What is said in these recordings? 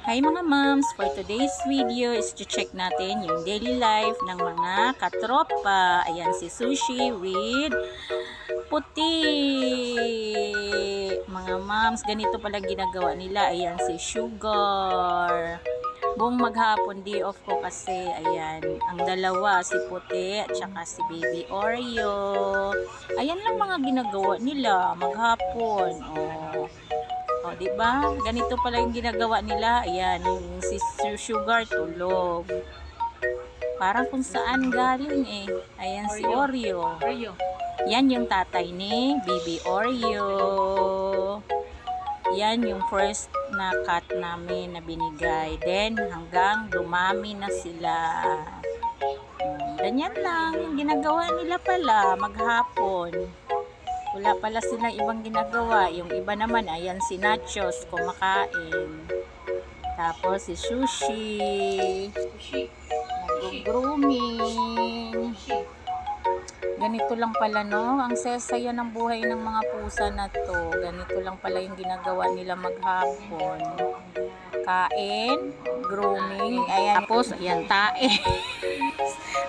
Hi mga moms! For today's video is to check natin yung daily life ng mga katropa. Ayan si Sushi with Puti. Mga moms, ganito pala ginagawa nila. Ayan si Sugar. Buong maghapon, day off ko kasi. Ayan, ang dalawa, si Puti at saka si Baby Oreo. Ayan lang mga ginagawa nila maghapon. Oh, di ba? Ganito pala yung ginagawa nila. Ayan, yung si Sugar tulog. Parang kung saan galing eh. Ayan si Oreo. Yan yung tatay ni Baby Oreo. Yan yung first na cat namin na binigay. Then hanggang dumami na sila. Ganyan lang yung ginagawa nila pala maghapon. Wala pala silang ibang ginagawa. Yung iba naman, ayan si Nachos, kumakain. Tapos si Sushi, nag-grooming. Ganito lang pala, no? Ang sesaya ng buhay ng mga pusa na to. Ganito lang pala yung ginagawa nila maghapon. Kain, grooming, ayan. Tapos, ayan, tae.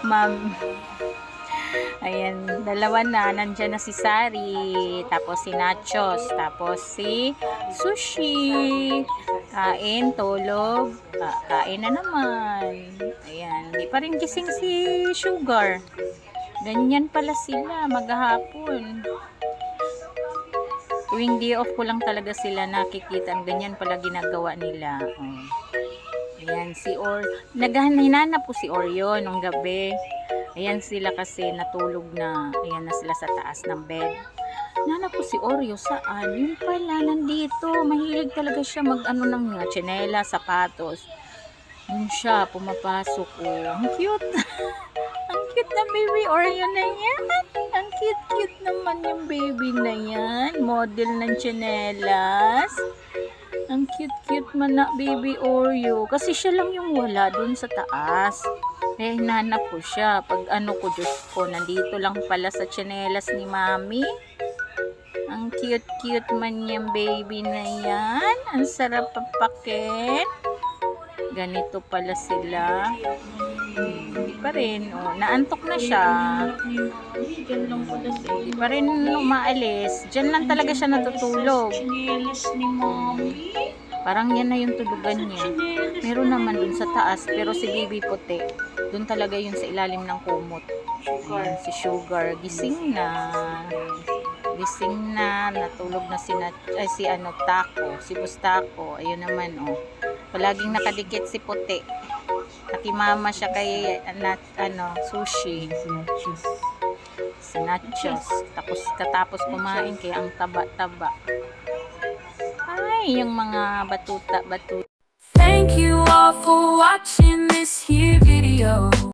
Ma'am. Ayan, dalawa na. Nandyan na si Sari. Tapos si Nachos. Tapos si Sushi. Kain, tulog. Kain na naman. Ayan. Di pa rin gising si Sugar. Ganyan pala sila maghapon. Tuwing day off ko lang talaga sila nakikita. Ganyan pala ginagawa nila. Ayan, hinanap ko si Oreo nung gabi. Ayan sila kasi natulog na. Ayan na sila sa taas ng bed. Nanap ko si Oreo saan? Yun pala, nandito. Mahilig talaga siya mag-ano ng tsinela, sapatos. Yun siya, pumapasok. Ang cute. Ang cute na baby Oreo na yan. Ang cute naman yung baby na yan. Model ng tsinelas. Ang cute man na baby Oreo. Kasi siya lang yung wala dun sa taas. Eh, hinanap ko siya. Pag ano ko, Diyos ko, nandito lang pala sa tsinelas ni Mami. Ang cute man yung baby na yan. Ang sarap papakin. Ganito pala sila. Hindi pa rin. Oh, naantok na siya. Hindi pa rin umaalis. Diyan lang talaga siya natutulog. Parang yan na yung tulugan niya. Meron naman dun sa taas. Pero si Baby Puti, dun talaga yun sa ilalim ng kumot. Ayan, si Sugar. Gising na. Natulog na si Taco. Si Bustako. Ayun naman, oh. Palaging nakadikit si Puti. Nakimama siya kay Sushi. Si Nachos. Tapos kumain kaya ang taba-taba. Ay, yung mga batuta. Thank you all for watching this here video.